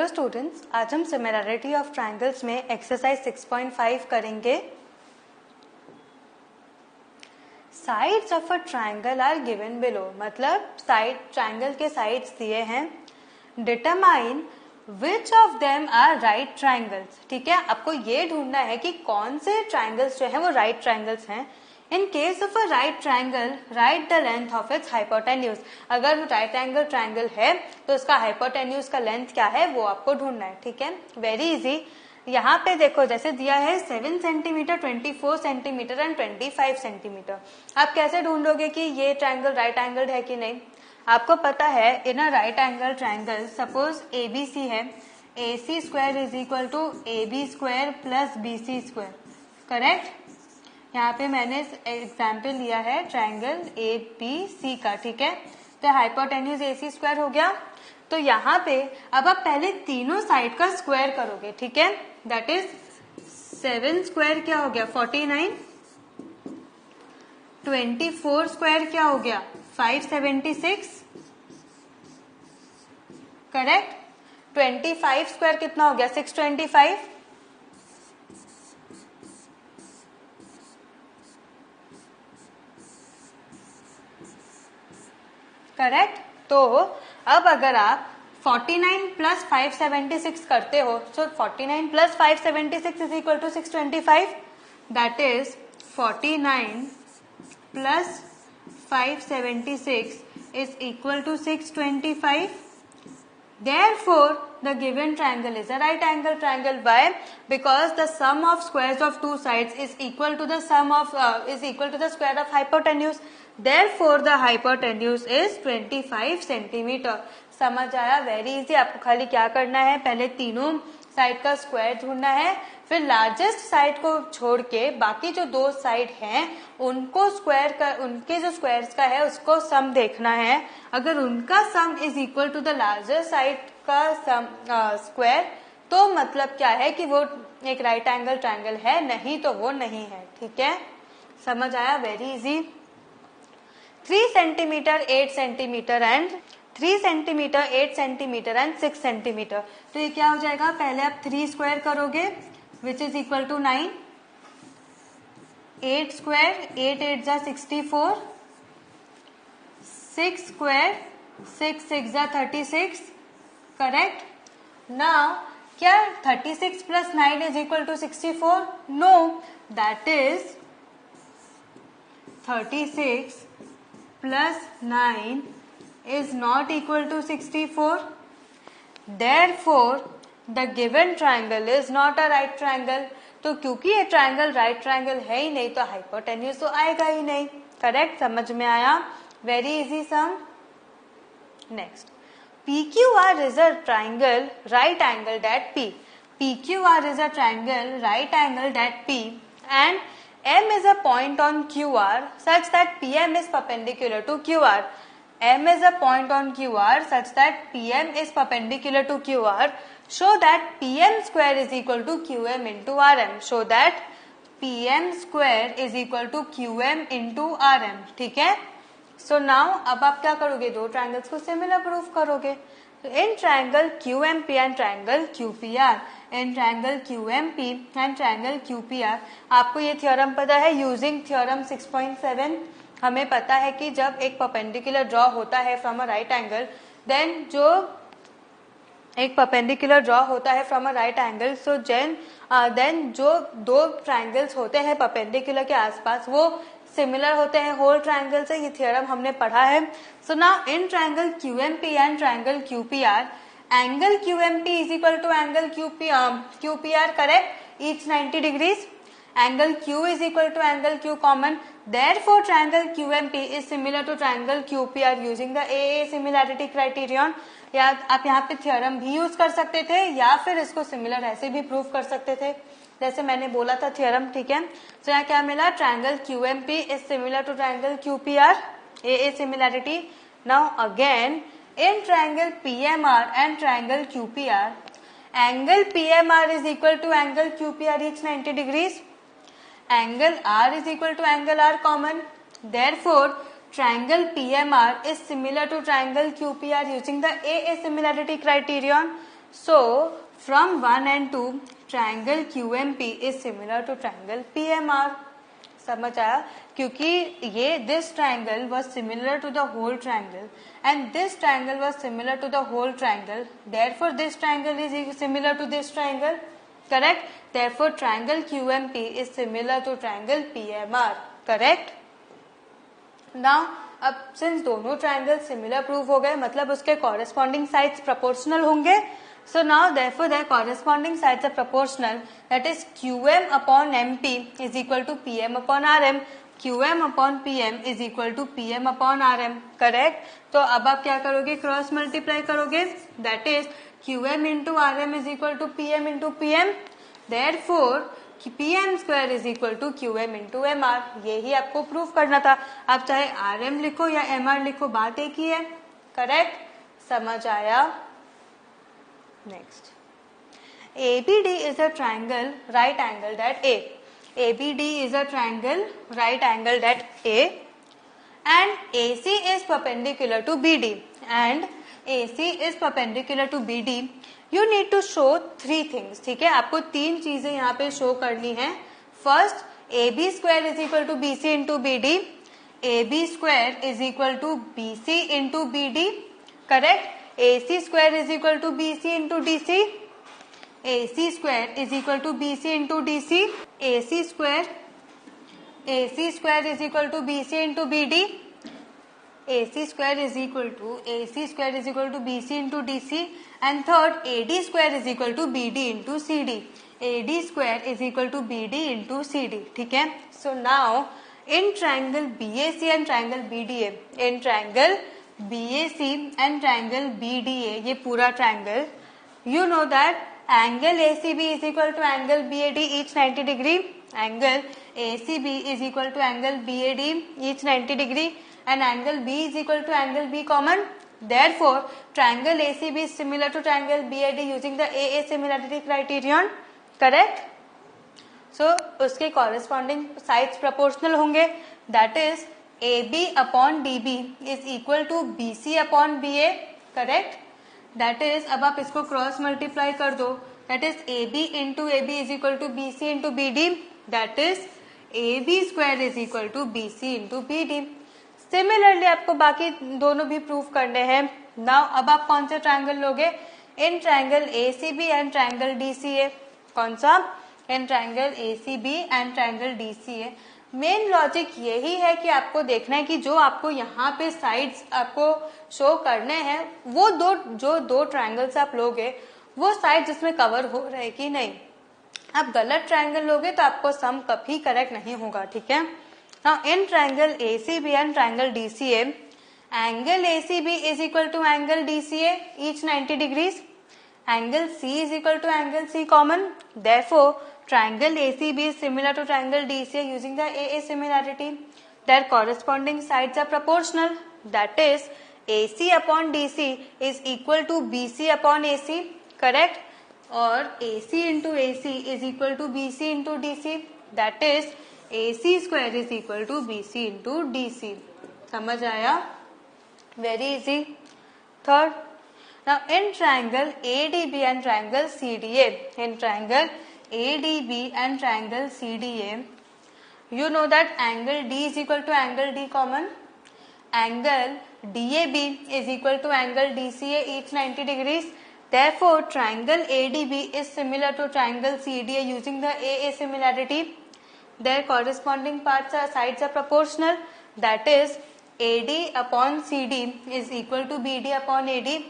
Students, आज हम similarity of triangles में एक्सरसाइज 6.5 करेंगे। Sides of a triangle are given below, मतलब साइड ट्रायंगल के साइड्स दिए हैं। Determine which of them are right triangles. ठीक है, आपको ये ढूंढना है कि कौन से ट्रायंगल्स जो है वो राइट ट्रायंगल्स हैं। In case of a right triangle right the length of its hypotenuse. अगर राइट एंगल ट्रायंगल है तो उसका हाइपोटेन्यूज का लेंथ क्या है वो आपको ढूंढना है। ठीक है, वेरी इजी। यहाँ पे देखो जैसे दिया है 7 सेंटीमीटर, 24 सेंटीमीटर एंड 25 सेंटीमीटर। आप कैसे ढूंढोगे कि ये ट्रायंगल राइट एंगल्ड है कि नहीं? आपको पता है in a right angle triangle suppose ABC है, AC square is equal to AB square plus BC square. Correct, यहाँ पे मैंने एग्जाम्पल लिया है ट्रायंगल ABC का। ठीक है, तो हाइपोटेन्यूज AC स्क्वायर हो गया। तो यहाँ पे अब आप पहले तीनों साइड का स्क्वायर करोगे। ठीक है, दैट इज 7 स्क्वायर क्या हो गया 49, 24 स्क्वायर क्या हो गया 576। करेक्ट, 25 स्क्वायर कितना हो गया 625। करेक्ट, तो अब अगर आप 49 प्लस 576 करते हो तो 49 plus 576 is equal to 625। That is 49 plus 576 is equal to 625. Therefore, the given triangle is a right angle triangle. Why? Because the sum of squares of two sides is equal to the square of hypotenuse. Therefore, the hypotenuse is 25 centimetre. समझ आया? Very easy. आपको खाली क्या करना है, पहले तीनों side का स्क्वायर ढूंढना है, फिर लार्जेस्ट साइड को छोड़ के बाकी जो दो साइड हैं उनको स्क्वायर का, उनके जो स्क्वायर्स का है उसको सम देखना है। अगर उनका sum is equal to the largest side का सम स्क्वायर तो मतलब क्या है कि वो एक राइट एंगल ट्रायंगल है, नहीं तो वो नहीं है। ठीक है, समझ आया? Very easy. 3 centimetre 8 centimetre and 3 centimetre 8 centimetre and 6 centimetre. तो ये क्या हो जाएगा, पहले आप 3 स्क्वायर करोगे which is equal to 9, 8 square 8 8 जा 64, 6 स्क्वायर 6 6 जा 36। करेक्ट, नाउ क्या 36 plus 9 is equal to 64? No, that is 36 plus 9 is not equal to 64. Therefore, the given triangle is not a right triangle. तो क्योंकि ये ट्रायंगल राइट ट्रायंगल है ही नहीं तो hypotenuse तो आएगा ही नहीं। करेक्ट, समझ में आया? Very easy sum. Next, PQR is a triangle right angled at P. PQR is a triangle right angled at P and M is a point on QR such that PM is perpendicular to QR. M is a point on QR such that PM is perpendicular to QR. Show that PM square is equal to QM into RM. Show that PM square is equal to QM into RM. ठीक है? So now अब आप क्या करोगे, दो triangles को similar proof करोगे। तो इन triangle QMP and triangle QPR, in triangle QMP and triangle QPR आपको ये थ्योरम पता है। यूजिंग थ्योरम 6.7 हमें पता है कि जब एक परपेंडिकुलर ड्रॉ होता है from a right angle, then जो एक परपेंडिकुलर ड्रॉ होता है from a right angle, so then जो दो ट्रायंगल्स होते हैं परपेंडिकुलर के आसपास वो सिमिलर होते हैं होल ट्रायंगल से। ये थ्योरम हमने पढ़ा है। So now in triangle QMP and triangle QPR, angle QMP is equal to angle QPR। Correct, each 90 degrees. Angle Q is equal to angle Q common. Therefore, triangle QMP is similar to triangle QPR using the AA similarity criterion. या आप यहाँ पे theorem भी use कर सकते थे या फिर इसको सिमिलर ऐसे भी प्रूव कर सकते थे जैसे मैंने बोला था थ्योरम। ठीक है, तो यहाँ क्या मिला, triangle QMP is similar to triangle QPR, AA similarity. Now again in triangle PMR and triangle QPR, angle PMR is equal to angle QPR each 90 degrees. Angle R is equal to angle R common. Therefore, triangle PMR is similar to triangle QPR using the AA similarity criterion. So from 1 and 2 triangle QMP is similar to triangle PMR. समझ आया? क्योंकि ये this triangle was similar to the whole triangle and this triangle was similar to the whole triangle, therefore this triangle is similar to this triangle. Correct? Therefore triangle QMP is similar to triangle PMR. Correct? Now अब since दोनों triangle similar prove हो गए, मतलब उसके corresponding sides proportional होंगे. So now therefore their corresponding sides are proportional, that is QM upon MP is equal to PM upon RM. QM upon PM is equal to PM upon RM. Correct? तो अब आप क्या करोगे? Cross multiply करोगे, that is QM into RM is equal to PM into PM. Therefore PM square is equal to QM into MR. यही आपको proof करना था. आप चाहे RM लिखो या MR लिखो, बात एक ही है. करेक्ट? समझ आया? Next, ABD is a triangle right angled at A. ABD is a triangle right angled at A, and AC is perpendicular to BD. And AC is perpendicular to BD. You need to show 3 things. ठीक है, आपको 3 चीजें यहाँ पे show करनी है. First, AB square is equal to BC into BD. AB square is equal to BC into BD. Correct? AC square is equal to BC into DC. AC square is equal to BC into DC. AC square is equal to BC into BD. AC square is equal to BC into DC. And third, AD square is equal to BD into CD. AD square is equal to BD into CD. ठीक है? So now in triangle BAC and triangle BDA, in triangle BAC and triangle BDA, ये पूरा triangle, you know that angle ACB is equal to angle BAD each 90 degree. Angle ACB is equal to angle BAD each 90 degree, and angle B is equal to angle B common. Therefore, triangle ACB is similar to triangle BAD using the AA similarity criterion. Correct? So उसके corresponding sides proportional होंगे. That is AB upon DB is equal to BC upon BA. Correct? That is, अब आप इसको cross multiply कर दो, that is AB into AB is equal to BC into BD. That is AB square is equal to BC into BD. Similarly आपको बाकी दोनों भी prove करने हैं. नाउ अब आप कौन से ट्राइंगल लोगे? इन triangle ACB and triangle DCA. कौन सा? इन triangle ACB and triangle DCA. Main logic यही है कि आपको देखना है कि जो आपको यहाँ पे साइड्स आपको शो करने हैं, वो दो ट्राइंगल्स आप लोगे, वो साइड जिसमें कवर हो रहे कि नहीं. आप गलत ट्राइंगल लोगे तो आपको सम कभी करेक्ट नहीं होगा. ठीक है? Now in triangle ACB and triangle DCA, angle ACB is equal to angle DCA each 90 degrees. Angle C is equal to angle C common. Therefore, triangle ACB is similar to triangle DCA using the AA similarity. Their corresponding sides are proportional. That is, AC upon DC is equal to BC upon AC. Correct? और AC into AC is equal to BC into DC. That is, AC square is equal to BC into DC. समझ आया? Very easy. Third, now in triangle ADB and triangle CDA, in triangle ADB and triangle CDA, you know that angle D is equal to angle D common. Angle DAB is equal to angle DCA each 90 degrees. Therefore, triangle ADB is similar to triangle CDA using the AA similarity. Their corresponding sides are proportional. That is, AD upon CD is equal to BD upon AD.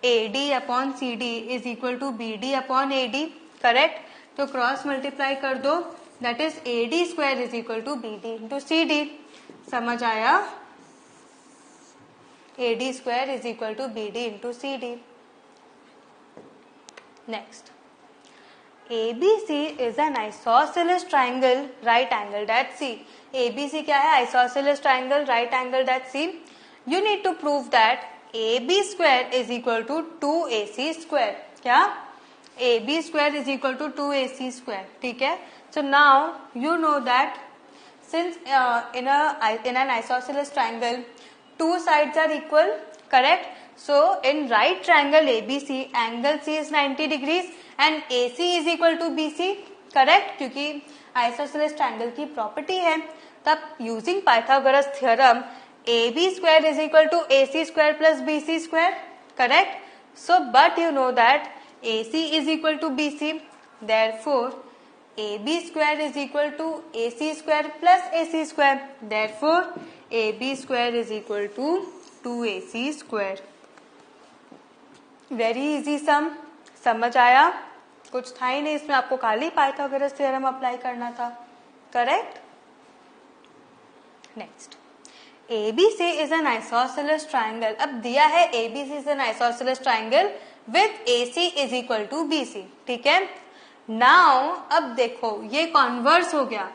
AD upon CD is equal to BD upon AD. Correct? तो cross multiply कर दो, that is AD square is equal to BD into CD. समझ आया? AD square is equal to BD into CD. Next, ABC is an isosceles triangle right angled at C. ABC क्या है? Isosceles triangle right angled at C. You need to prove that AB square is equal to 2AC square. क्या? AB square is equal to 2AC square. ठीक है? So now you know that since in an isosceles triangle two sides are equal, correct? So in right triangle ABC, angle C is 90 degrees and AC is equal to BC. Correct, क्योंकि isosceles triangle की property है. तब using Pythagoras theorem AB square is equal to AC square plus BC square. Correct. So but you know that AC is equal to BC, therefore AB square is equal to AC square plus AC square. Therefore AB square is equal to 2AC square. Very easy sum. समझ आया? कुछ था ही नहीं इसमें, आपको खाली Pythagoras theorem apply करना था. Correct. Next, ABC is an isosceles triangle. अब दिया है ABC is an isosceles triangle with AC is equal to BC. ठीक है. नाउ अब देखो ये कॉन्वर्स हो गया.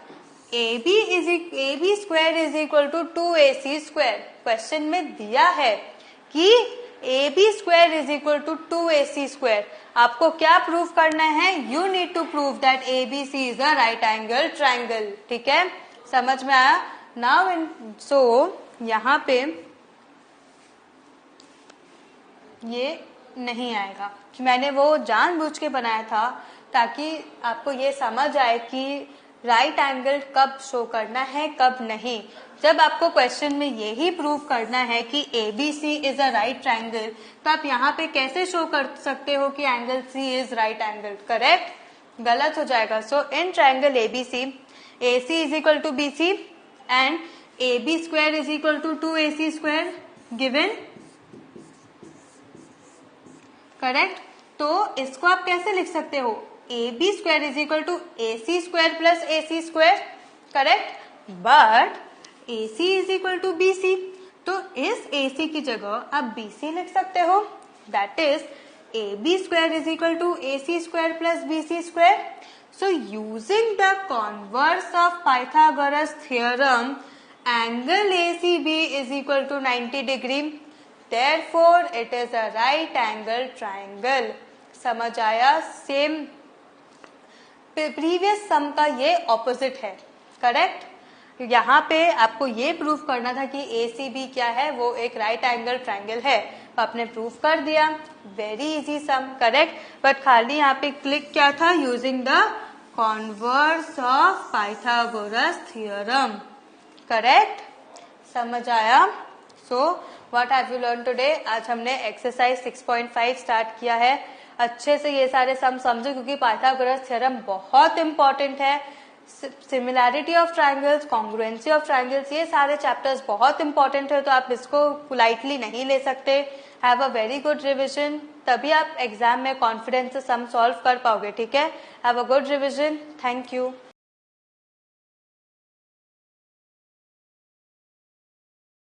AB square is equal to 2AC square. Question में दिया है कि AB square is equal to 2AC square. आपको क्या प्रूव करना है? You need to prove that ABC is a right angle triangle. ठीक है, समझ में आया? नाउ इन सो यहां पे ये नहीं आएगा कि मैंने वो जानबूझ के बनाया था ताकि आपको ये समझ आए कि राइट एंगल कब शो करना है कब नहीं. जब आपको क्वेश्चन में यही प्रूव करना है कि ABC is a right triangle, तो आप यहाँ पे कैसे शो कर सकते हो कि angle C is right angle? Correct, गलत हो जाएगा. So in triangle ABC, AC is equal to BC and AB square is equal to 2AC square given. Correct. तो इसको आप कैसे लिख सकते हो? AB square is equal to AC square plus AC square. Correct. But AC is equal to BC, तो इस AC की जगह आप BC लिख सकते हो. That is AB square is equal to AC square plus BC square. So using the converse of Pythagoras theorem, angle ACB is equal to 90 degree. Therefore it is a right angle triangle. समझ आया? Same previous सम का ये opposite है. Correct. यहाँ पे आपको ये prove करना था कि ACB क्या है, वो एक राइट एंगल ट्राइंगल है. तो आपने प्रूव कर दिया. Very easy sum. Correct. But खाली यहाँ पे क्लिक क्या था? Using the converse of Pythagoras theorem. Correct. समझ आया? So what have you learn today? आज हमने एक्सरसाइज 6.5 स्टार्ट किया है. अच्छे से ये सारे सम समझो क्योंकि पाइथागोरस थ्योरम बहुत इंपॉर्टेंट है. Similarity of triangles, congruency of triangles, ये सारे चैप्टर्स बहुत इंपॉर्टेंट है. तो आप इसको लाइटली नहीं ले सकते. Have a very good revision, तभी आप एग्जाम में कॉन्फिडेंस से सम सॉल्व कर पाओगे. ठीक है. Have a good revision. Thank you.